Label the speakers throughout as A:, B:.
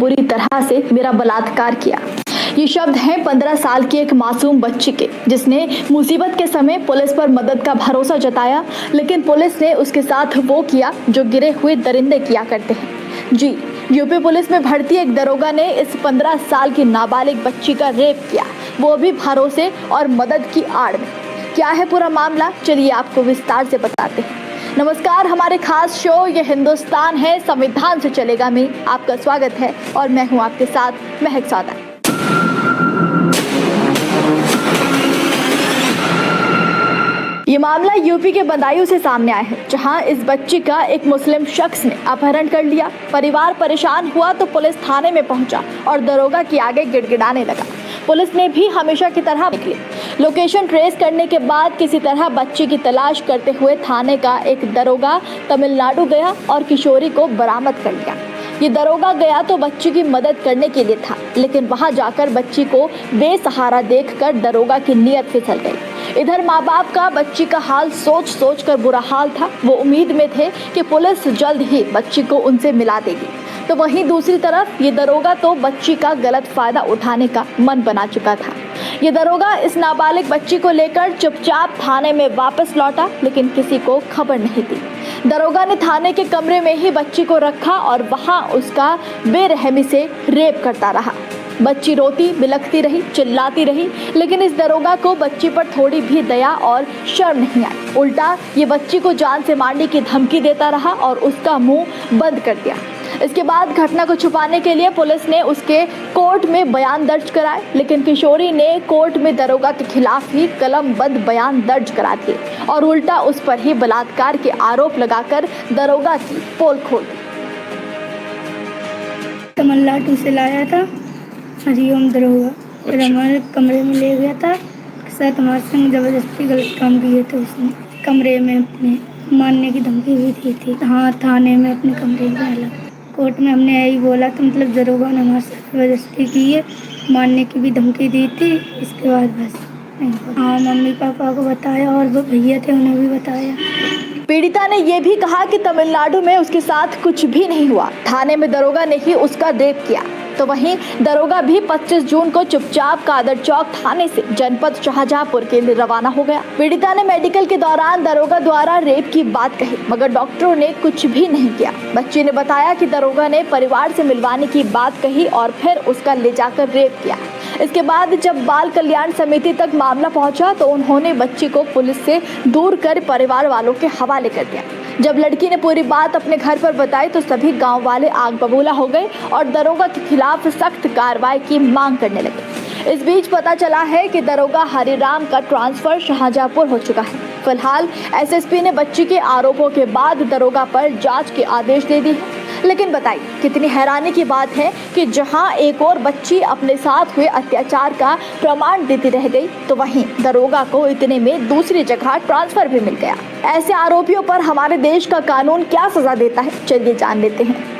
A: बुरी तरह से मेरा बलात्कार किया। ये शब्द हैं 15 साल की एक मासूम बच्ची के, जिसने मुसीबत के समय पुलिस पर मदद का भरोसा जताया, लेकिन पुलिस ने उसके साथ वो किया जो गिरे हुए दरिंदे किया करते हैं। जी, यूपी पुलिस में भर्ती एक दरोगा ने इस 15 साल की नाबालिग बच्ची का रेप किया, वो भी भरोसे और मदद की आड़ में। क्या है पूरा मामला, चलिए आपको विस्तार से बताते हैं। नमस्कार, हमारे खास शो ये हिंदुस्तान है संविधान से चलेगा में आपका स्वागत है और मैं हूं आपके साथ महक सौदा। ये मामला यूपी के बदायूं से सामने आया है, जहां इस बच्ची का एक मुस्लिम शख्स ने अपहरण कर लिया। परिवार परेशान हुआ तो पुलिस थाने में पहुंचा और दरोगा के आगे गिड़गिड़ाने लगा। पुलिस ने भी हमेशा की तरह निकली। लोकेशन ट्रेस करने के बाद किसी तरह बच्ची की तलाश करते हुए थाने का एक दरोगा तमिलनाडु गया और किशोरी को बरामद कर लिया। ये दरोगा गया तो बच्ची की मदद करने के लिए था, लेकिन वहां जाकर बच्ची को बेसहारा देखकर दरोगा की नीयत फिसल गई। इधर माँ बाप का बच्ची का हाल सोच सोच कर बुरा हाल था। वो उम्मीद में थे कि पुलिस जल्द ही बच्ची को उनसे मिला देगी, तो वहीं दूसरी तरफ ये दरोगा तो बच्ची का गलत फायदा उठाने का मन बना चुका था। ये दरोगा इस नाबालिग बच्ची को लेकर चुपचाप थाने में वापस लौटा, लेकिन किसी को खबर नहीं दी। दरोगा ने थाने के कमरे में ही बच्ची को रखा और वहां उसका बेरहमी से रेप करता रहा। बच्ची रोती बिलखती रही, चिल्लाती रही, लेकिन इस दरोगा को बच्ची पर थोड़ी भी दया और शर्म नहीं आई। उल्टा ये बच्ची को जान से मारने की धमकी देता रहा और उसका मुंह बंद कर दिया। इसके बाद घटना को छुपाने के लिए पुलिस ने उसके कोर्ट में बयान दर्ज कराए, लेकिन किशोरी ने कोर्ट में दरोगा के खिलाफ ही कलमबंद बयान दर्ज करा दिए और उल्टा उस पर ही बलात्कार के आरोप लगाकर दरोगा की पोल खोल दी।
B: तमिलनाडु से लाया था हरिओम दरोगा, फिर हमारे कमरे में ले गया था। साथ हमारे संग जबरदस्ती गलत काम किए थे। उसने कमरे में अपने मारने की धमकी भी दी थी। हाँ, थाने में अपने कमरे में अलग। कोर्ट में हमने यही बोला तो मतलब दरोगा ने हमारे साथ जबरदस्ती की है, मारने की भी धमकी दी थी। इसके बाद बस हाँ, मम्मी पापा को बताया और वो भैया थे उन्हें भी बताया।
A: पीड़िता ने यह भी कहा कि तमिलनाडु में उसके साथ कुछ भी नहीं हुआ, थाने में दरोगा ने ही उसका रेप किया। तो वहीं दरोगा भी 25 जून को चुपचाप कादर चौक थाने से जनपद शाहजहांपुर के लिए रवाना हो गया। पीड़िता ने मेडिकल के दौरान दरोगा द्वारा रेप की बात कही, मगर डॉक्टरों ने कुछ भी नहीं किया। बच्ची ने बताया कि दरोगा ने परिवार से मिलवाने की बात कही और फिर उसका ले जाकर रेप किया। इसके बाद जब बाल कल्याण समिति तक मामला पहुंचा तो उन्होंने बच्ची को पुलिस से दूर कर परिवार वालों के हवाले कर दिया। जब लड़की ने पूरी बात अपने घर पर बताई तो सभी गांव वाले आग बबूला हो गए और दरोगा के खिलाफ सख्त कार्रवाई की मांग करने लगे। इस बीच पता चला है कि दरोगा हरिराम का ट्रांसफर शाहजहांपुर हो चुका है। फिलहाल एसएसपी ने बच्ची के आरोपों के बाद दरोगा पर जांच के आदेश दे दिए हैं। लेकिन बताइए, कितनी हैरानी की बात है कि जहां एक और बच्ची अपने साथ हुए अत्याचार का प्रमाण देती रह गई, तो वहीं दरोगा को इतने में दूसरी जगह ट्रांसफर भी मिल गया। ऐसे आरोपियों पर हमारे देश का कानून क्या सजा देता है, चलिए जान लेते हैं।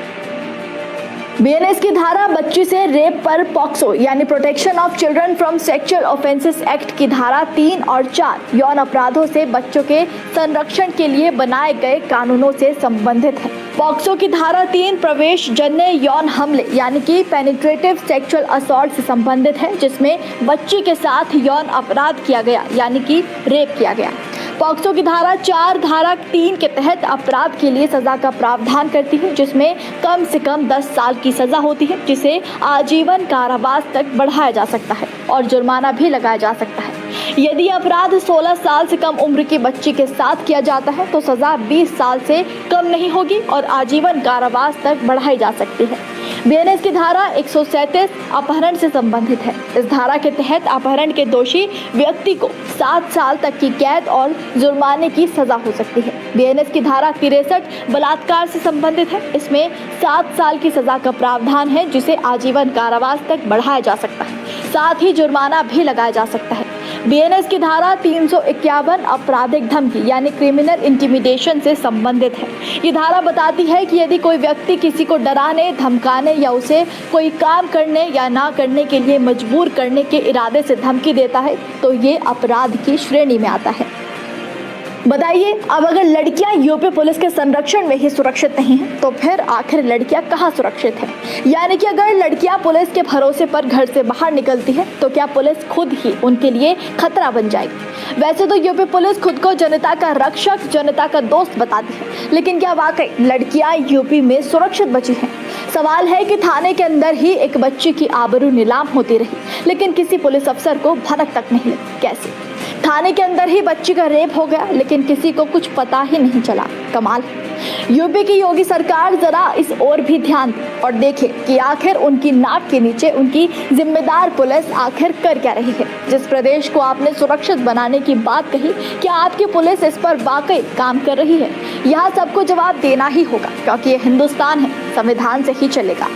A: बीएनएस की धारा बच्ची से रेप पर पॉक्सो यानी protection of children from sexual offences act की धारा 3 और 4 यौन अपराधों से बच्चों के संरक्षण के लिए बनाए गए कानूनों से संबंधित है। पॉक्सो की धारा 3 प्रवेश जन्य यौन हमले यानी कि पेनिट्रेटिव सेक्सुअल असॉल्ट से संबंधित है, जिसमें बच्ची के साथ यौन अपराध किया गया यानी कि रेप किया गया। पॉक्सो की धारा 4 धारा 3 के तहत अपराध के लिए सजा का प्रावधान करती है, जिसमें कम से कम 10 साल की सजा होती है, जिसे आजीवन कारावास तक बढ़ाया जा सकता है और जुर्माना भी लगाया जा सकता है। यदि अपराध 16 साल से कम उम्र की बच्ची के साथ किया जाता है तो सजा 20 साल से कम नहीं होगी और आजीवन कारावास तक बढ़ाई जा सकती है। बीएनएस की धारा 137 अपहरण से संबंधित है। इस धारा के तहत अपहरण के दोषी व्यक्ति को 7 साल तक की कैद और जुर्माने की सजा हो सकती है। बीएनएस की धारा 63 बलात्कार से संबंधित है। इसमें 7 साल की सजा का प्रावधान है, जिसे आजीवन कारावास तक बढ़ाया जा सकता है, साथ ही जुर्माना भी लगाया जा सकता है। बीएनएस की धारा 351 आपराधिक धमकी यानी क्रिमिनल इंटिमिडेशन से संबंधित है। ये धारा बताती है कि यदि कोई व्यक्ति किसी को डराने, धमकाने या उसे कोई काम करने या ना करने के लिए मजबूर करने के इरादे से धमकी देता है तो ये अपराध की श्रेणी में आता है। बताइए, अब अगर लड़कियां यूपी पुलिस के संरक्षण में ही सुरक्षित नहीं हैं, तो फिर आखिर लड़कियां कहां सुरक्षित हैं? यानी कि अगर लड़कियां पुलिस के भरोसे पर घर से बाहर निकलती है, तो क्या पुलिस खुद ही उनके लिए खतरा बन जाएगी? वैसे तो यूपी पुलिस खुद को जनता का रक्षक, जनता का दोस्त बताती है, लेकिन क्या वाकई लड़कियां यूपी में सुरक्षित बची हैं? सवाल है कि थाने के अंदर ही एक बच्ची की आबरू नीलाम होती रही, लेकिन किसी पुलिस अफसर को भनक तक नहीं लगी। कैसे? थाने के अंदर ही बच्ची का रेप हो गया, लेकिन किसी को कुछ पता ही नहीं चला। कमाल है। यूपी की योगी सरकार जरा इस ओर भी ध्यान दे और देखे कि आखिर उनकी नाक के नीचे उनकी जिम्मेदार पुलिस आखिर कर क्या रही है। जिस प्रदेश को आपने सुरक्षित बनाने की बात कही, क्या आपकी पुलिस इस पर वाकई काम कर रही है? यहाँ सबको जवाब देना ही होगा, क्योंकि ये हिंदुस्तान है, संविधान से ही चलेगा।